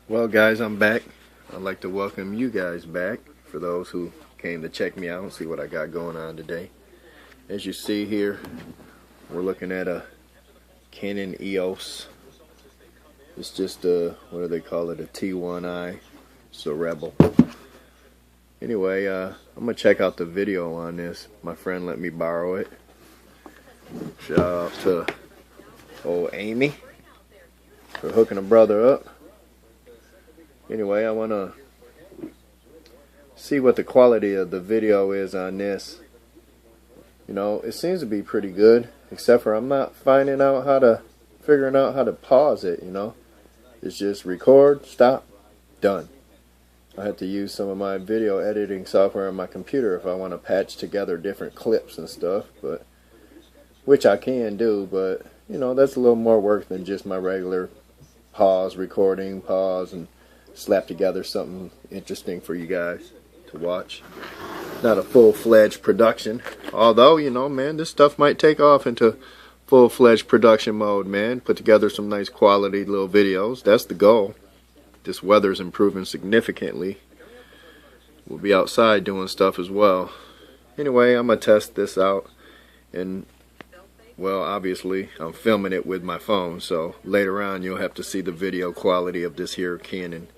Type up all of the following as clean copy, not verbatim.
Well, guys, I'm back. I'd like to welcome you guys back, for those who came to check me out and see what I got going on today. As you see here, we're looking at a Canon EOS. It's just a, what do they call it, a T1i. It's a Rebel. Anyway, I'm going to check out the video on this. My friend let me borrow it. Shout out to old Amy for hooking a brother up. Anyway, I want to see what the quality of the video is on this. You know, it seems to be pretty good, except for I'm not figuring out how to pause it, you know. It's just record, stop, done. I have to use some of my video editing software on my computer if I want to patch together different clips and stuff, but which I can do, but you know, that's a little more work than just my regular pause, recording, pause, and slap together something interesting for you guys to watch. Not a full-fledged production, although, you know, man, this stuff might take off into full-fledged production mode, man. Put together some nice quality little videos. That's the goal. This weather's improving significantly. We'll be outside doing stuff as well. Anyway, I'm gonna test this out, and well, obviously I'm filming it with my phone, so later on you'll have to see the video quality of this here Canon.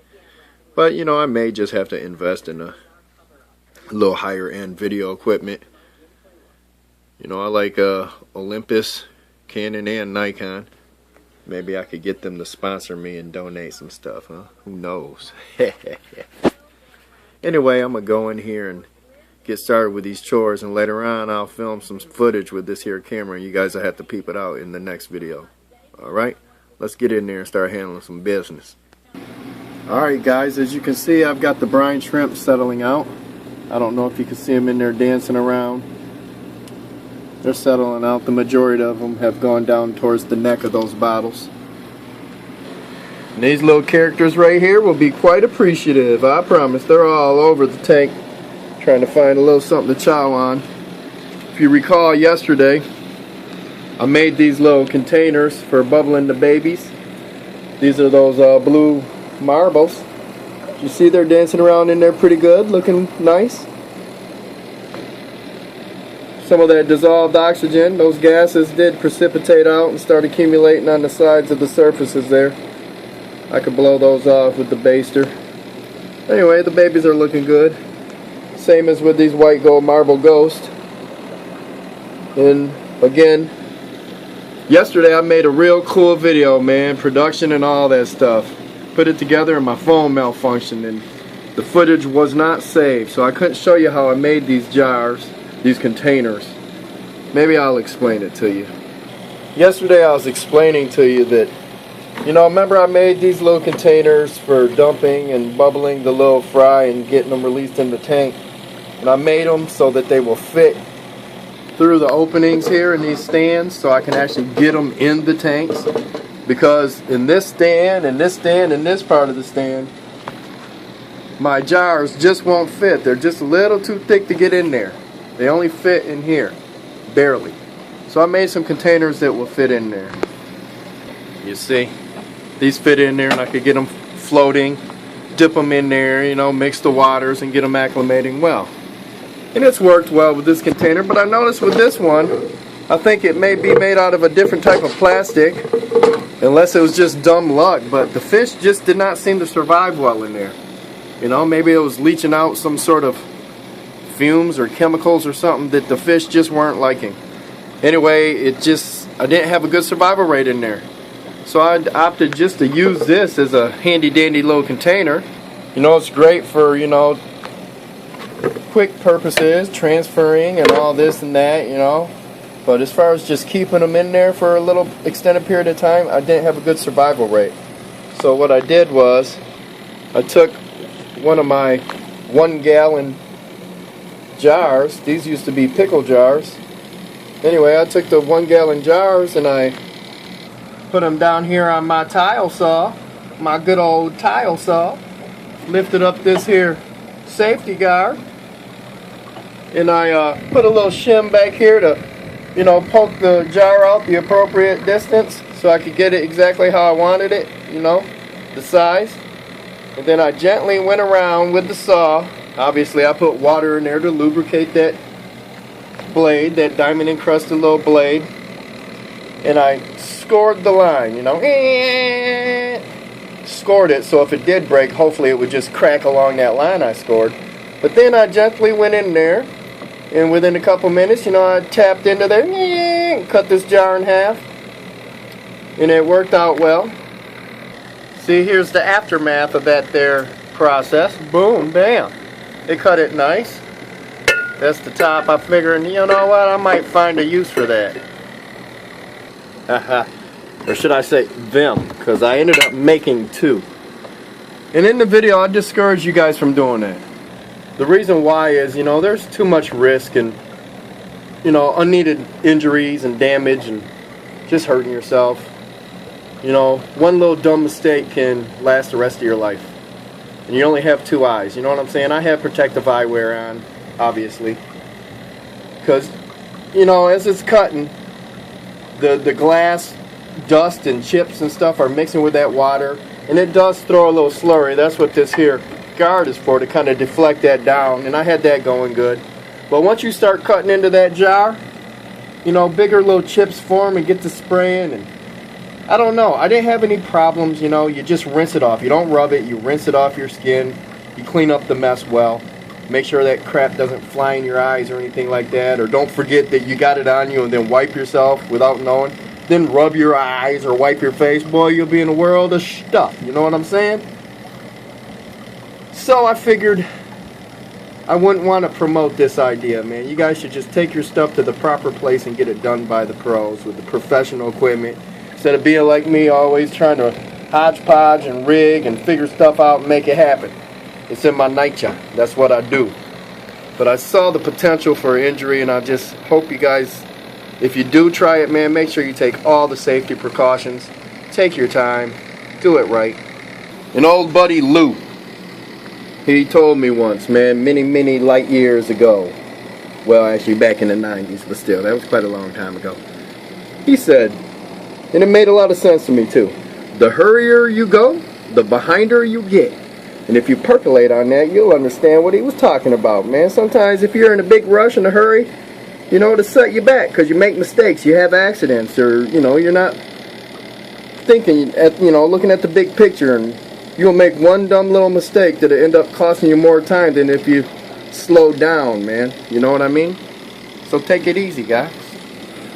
But, you know, I may just have to invest in a little higher end video equipment. You know, I like Olympus, Canon, and Nikon. Maybe I could get them to sponsor me and donate some stuff, huh? Who knows? Anyway, I'm going to go in here and get started with these chores, and later on I'll film some footage with this here camera, and you guys will have to peep it out in the next video. Alright, let's get in there and start handling some business. Alright guys, as you can see, I've got the brine shrimp settling out. I don't know if you can see them in there dancing around. They're settling out. The majority of them have gone down towards the neck of those bottles. And these little characters right here will be quite appreciative, I promise. They're all over the tank trying to find a little something to chow on. If you recall yesterday, I made these little containers for bubbling the babies. These are those blue marbles. You see they're dancing around in there pretty good, looking nice. Some of that dissolved oxygen, those gases did precipitate out and start accumulating on the sides of the surfaces there. I could blow those off with the baster. Anyway, the babies are looking good. Same as with these white gold marble ghosts. And again, yesterday I made a real cool video, man, production and all that stuff. Put it together and my phone malfunctioned and the footage was not saved, so I couldn't show you how I made these jars, these containers. Maybe I'll explain it to you. Yesterday I was explaining to you that, you know, remember I made these little containers for dumping and bubbling the little fry and getting them released in the tank, and I made them so that they will fit through the openings here in these stands, so I can actually get them in the tanks. Because in this stand, and this stand, and this part of the stand, my jars just won't fit. They're just a little too thick to get in there. They only fit in here, barely. So I made some containers that will fit in there. You see, these fit in there, and I could get them floating, dip them in there, you know, mix the waters and get them acclimating well. And it's worked well with this container, but I noticed with this one, I think it may be made out of a different type of plastic, unless it was just dumb luck, but the fish just did not seem to survive well in there. You know, maybe it was leaching out some sort of fumes or chemicals or something that the fish just weren't liking. Anyway, I didn't have a good survival rate in there. So I opted just to use this as a handy dandy little container. You know, it's great for, you know, quick purposes, transferring and all this and that, you know. But as far as just keeping them in there for a little extended period of time, I didn't have a good survival rate. So what I did was, I took one of my 1-gallon jars. These used to be pickle jars. Anyway, I took the 1-gallon jars and I put them down here on my tile saw, my good old tile saw. Lifted up this here safety guard, and I put a little shim back here to, you know, poke the jar out the appropriate distance so I could get it exactly how I wanted it, you know, the size. And then I gently went around with the saw. Obviously I put water in there to lubricate that blade, that diamond encrusted little blade. And I scored the line, you know. Scored it so if it did break, hopefully it would just crack along that line I scored. But then I gently went in there, and within a couple minutes, you know, I tapped into there and cut this jar in half. And it worked out well. See, here's the aftermath of that there process. Boom, bam. It cut it nice. That's the top. I figured, you know what, I might find a use for that. Or should I say them, because I ended up making two. And in the video, I discourage you guys from doing that. The reason why is, you know, there's too much risk and, you know, unneeded injuries and damage and just hurting yourself. You know, one little dumb mistake can last the rest of your life. And you only have two eyes, you know what I'm saying? I have protective eyewear on, obviously. Because, you know, as it's cutting, the glass, dust and chips and stuff are mixing with that water. And it does throw a little slurry. That's what this here guard is for, to kind of deflect that down. And I had that going good. But once you start cutting into that jar, you know, bigger little chips form and get to spraying, and I don't know, I didn't have any problems. You know, you just rinse it off. You don't rub it, you rinse it off your skin. You clean up the mess well. Make sure that crap doesn't fly in your eyes or anything like that. Or don't forget that you got it on you and then wipe yourself without knowing. Then rub your eyes or wipe your face. Boy, you'll be in a world of stuff. You know what I'm saying? So I figured I wouldn't want to promote this idea, man. You guys should just take your stuff to the proper place and get it done by the pros with the professional equipment. Instead of being like me, always trying to hodgepodge and rig and figure stuff out and make it happen. It's in my nature. That's what I do. But I saw the potential for injury, and I just hope you guys, if you do try it, man, make sure you take all the safety precautions. Take your time. Do it right. An old buddy, Lou, he told me once, man, many light years ago. Well, actually back in the 90s, but still, that was quite a long time ago. He said, and it made a lot of sense to me too, the hurrier you go, the behinder you get. And if you percolate on that, you'll understand what he was talking about, man. Sometimes if you're in a big rush, in a hurry, you know, to set you back because you make mistakes, you have accidents, or, you know, you're not thinking, you know, looking at the big picture, and you'll make one dumb little mistake that'll end up costing you more time than if you slow down, man. You know what I mean? So take it easy, guys.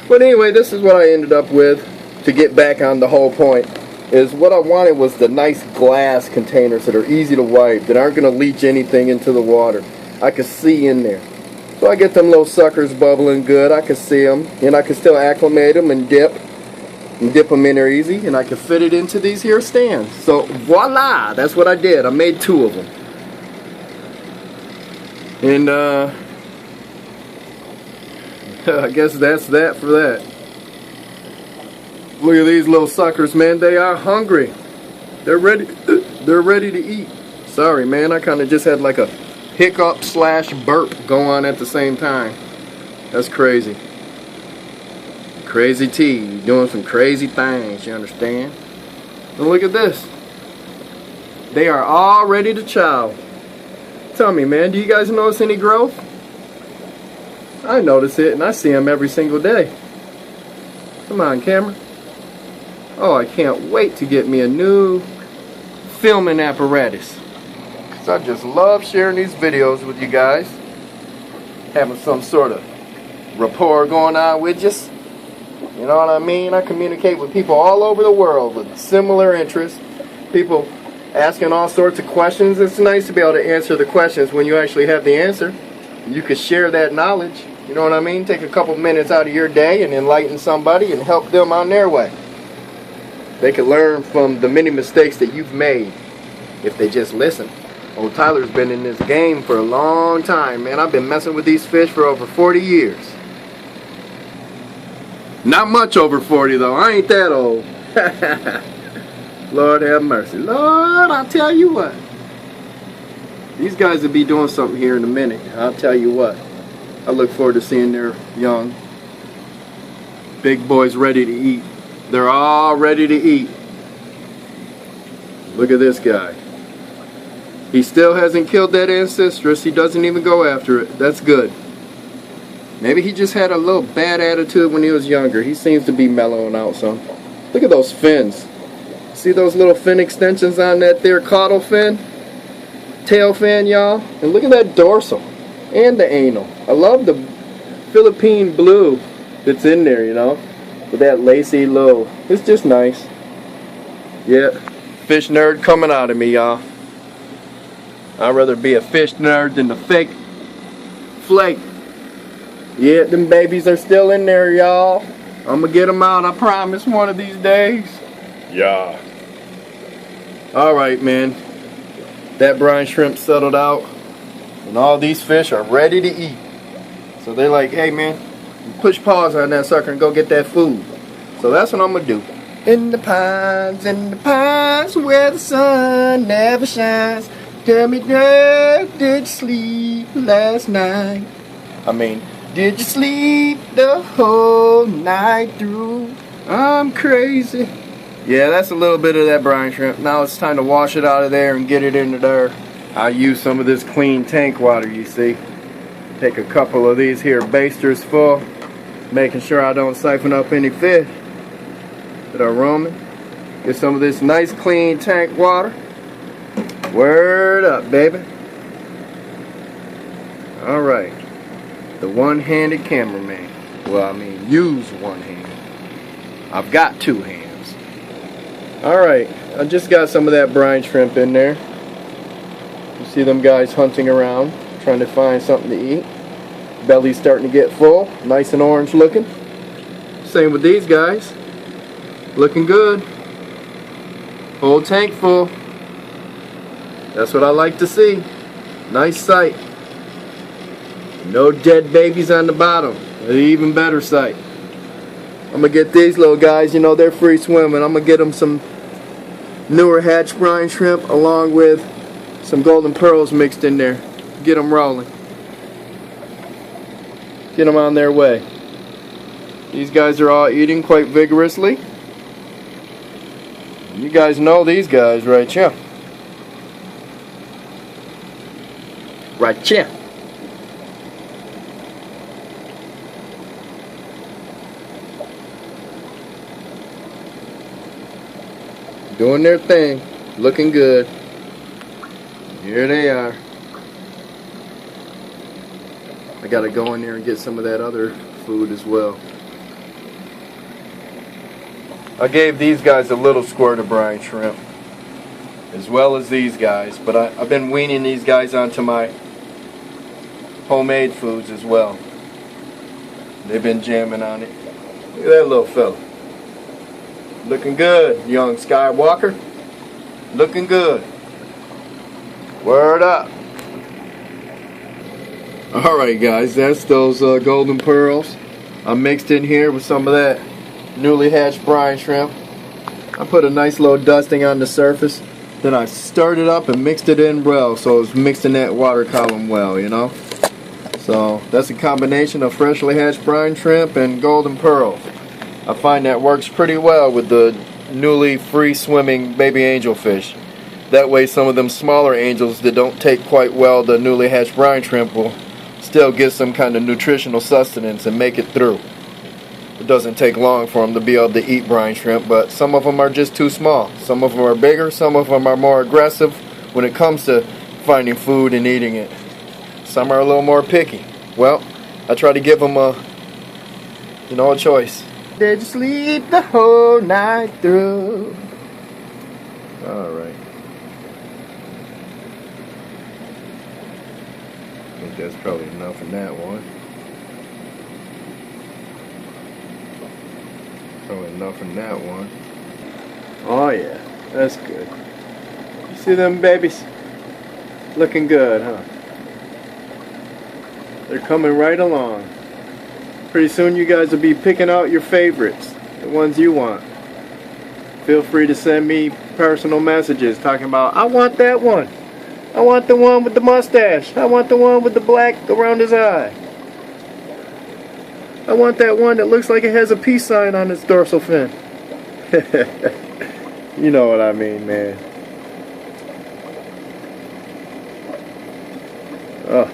But anyway, this is what I ended up with. To get back on the whole point, is what I wanted was the nice glass containers that are easy to wipe, that aren't going to leach anything into the water. I could see in there. So I get them little suckers bubbling good. I could see them, and I could still acclimate them and dip them in there easy, and I could fit it into these here stands. So voila, that's what I did. I made two of them. And I guess that's that for that. Look at these little suckers, man. They are hungry. They're ready to eat. Sorry, man. I kind of just had like a hiccup / burp go on at the same time. That's crazy. Crazy T. Doing some crazy things, you understand? And look at this. They are all ready to chow. Tell me, man, do you guys notice any growth? I notice it, and I see them every single day. Come on, camera. Oh, I can't wait to get me a new filming apparatus. Because I just love sharing these videos with you guys. Having some sort of rapport going on with us. You know what I mean? I communicate with people all over the world with similar interests. People asking all sorts of questions. It's nice to be able to answer the questions when you actually have the answer. You could share that knowledge. You know what I mean? Take a couple minutes out of your day and enlighten somebody and help them on their way. They can learn from the many mistakes that you've made if they just listen. Old Tyler's been in this game for a long time, man. I've been messing with these fish for over 40 years. Not much over 40 though. I ain't that old. Lord have mercy. Lord, I'll tell you what. These guys will be doing something here in a minute. I'll tell you what. I look forward to seeing their young big boys ready to eat. They're all ready to eat. Look at this guy. He still hasn't killed that ancestress. He doesn't even go after it. That's good. Maybe he just had a little bad attitude when he was younger. He seems to be mellowing out some. Look at those fins. See those little fin extensions on that there caudal fin? Tail fin, y'all. And look at that dorsal. And the anal. I love the Philippine blue that's in there, you know. With that lacy low. It's just nice. Yeah. Fish nerd coming out of me, y'all. I'd rather be a fish nerd than the fake flake. Yeah, them babies are still in there, y'all. I'm gonna get them out, I promise, one of these days. Yeah. Alright, man. That brine shrimp settled out. And all these fish are ready to eat. So they're like, hey, man, push pause on that sucker and go get that food. So that's what I'm gonna do. In the pines where the sun never shines. Tell me, girl, did you sleep last night? Did you sleep the whole night through? I'm crazy. Yeah, that's a little bit of that brine shrimp. Now it's time to wash it out of there and get it into there. I use some of this clean tank water, you see. Take a couple of these here basters full, making sure I don't siphon up any fish that are roaming. Get some of this nice clean tank water. Word up, baby. Alright. The one-handed cameraman. Well, use one hand. I've got two hands. Alright. I just got some of that brine shrimp in there. You see them guys hunting around, trying to find something to eat. Belly's starting to get full. Nice and orange looking. Same with these guys. Looking good. Whole tank full. That's what I like to see. Nice sight. No dead babies on the bottom. An even better sight. I'm going to get these little guys, you know, they're free swimming. I'm going to get them some newer hatch brine shrimp along with some golden pearls mixed in there. Get them rolling. Get them on their way. These guys are all eating quite vigorously. You guys know these guys, right? Yeah. Right here. Doing their thing. Looking good. Here they are. I gotta go in there and get some of that other food as well. I gave these guys a little squirt of brine shrimp, as well as these guys, but I've been weaning these guys onto my homemade foods as well. They've been jamming on it. Look at that little fella. Looking good, young Skywalker. Looking good. Word up. Alright guys, that's those golden pearls. I mixed in here with some of that newly hatched brine shrimp. I put a nice little dusting on the surface. Then I stirred it up and mixed it in well, so it's mixed in that water column well, you know. So that's a combination of freshly hatched brine shrimp and golden pearl. I find that works pretty well with the newly free swimming baby angelfish. That way some of them smaller angels that don't take quite well the newly hatched brine shrimp will still get some kind of nutritional sustenance and make it through. It doesn't take long for them to be able to eat brine shrimp, but some of them are just too small. Some of them are bigger, some of them are more aggressive when it comes to finding food and eating it. Some are a little more picky. Well, I try to give them a choice. Did you sleep the whole night through? Alright. I think that's probably enough in that one. Probably enough in that one. Oh yeah, that's good. You see them babies? Looking good, huh? They're coming right along. Pretty soon you guys will be picking out your favorites, the ones you want. Feel free to send me personal messages talking about, I want that one. I want the one with the mustache. I want the one with the black around his eye. I want that one that looks like it has a peace sign on its dorsal fin. You know what I mean, man. Oh.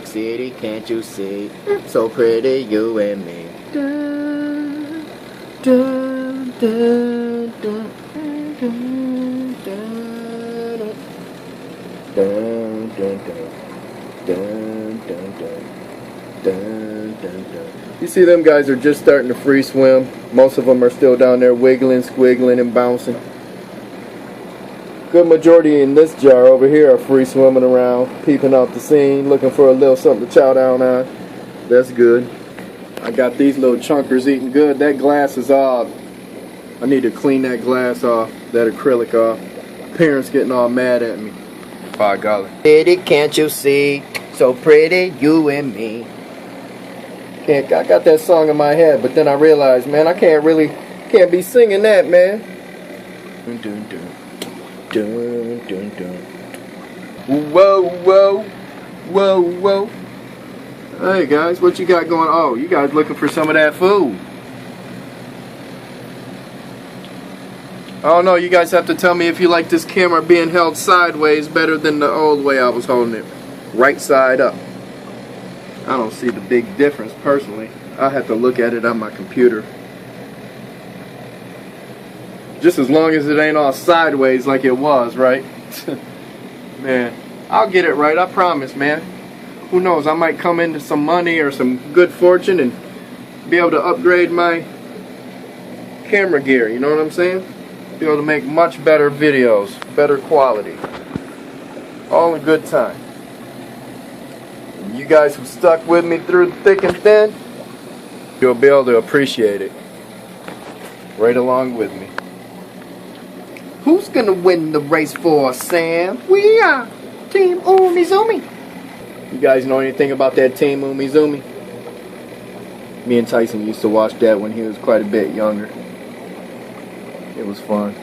City, can't you see? So pretty, you and me. Dun, dun, dun, dun, dun, dun, dun, dun, dun, dun, dun, dun, dun. You see them guys are just starting to free swim. Most of them are still down there wiggling, squiggling, and bouncing. Good majority in this jar over here are free swimming around, peeping out the scene, looking for a little something to chow down on. That's good. I got these little chunkers eating good. That glass is off. I need to clean that glass off, that acrylic off. Parents getting all mad at me. By golly. Pretty, can't you see? So pretty, you and me. I got that song in my head, but then I realized, man, I can't be singing that, man. Dun, dun, dun. Dun, dun, dun. Whoa, whoa, whoa, whoa. Hey guys, what you got going? Oh, you guys looking for some of that food. I don't know, you guys have to tell me if you like this camera being held sideways better than the old way I was holding it. Right side up. I don't see the big difference personally. I have to look at it on my computer. Just as long as it ain't all sideways like it was, right? Man, I'll get it right, I promise, man. Who knows, I might come into some money or some good fortune and be able to upgrade my camera gear, you know what I'm saying? Be able to make much better videos, better quality. All in good time. And you guys who stuck with me through the thick and thin, you'll be able to appreciate it. Right along with me. Who's gonna win the race for us, Sam? We are Team Umizoomi. You guys know anything about that Team Umizoomi? Me and Tyson used to watch that when he was quite a bit younger. It was fun.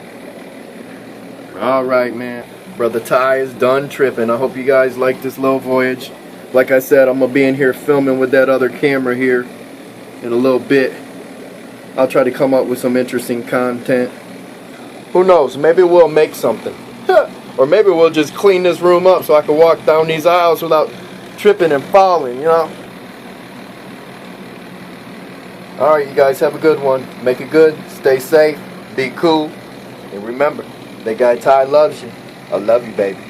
Alright, man. Brother Ty is done tripping. I hope you guys like this little voyage. Like I said, I'm gonna be in here filming with that other camera here in a little bit. I'll try to come up with some interesting content. Who knows, maybe we'll make something. Or maybe we'll just clean this room up so I can walk down these aisles without tripping and falling, you know? Alright, you guys have a good one. Make it good, stay safe, be cool, and remember, that guy Ty loves you. I love you, baby.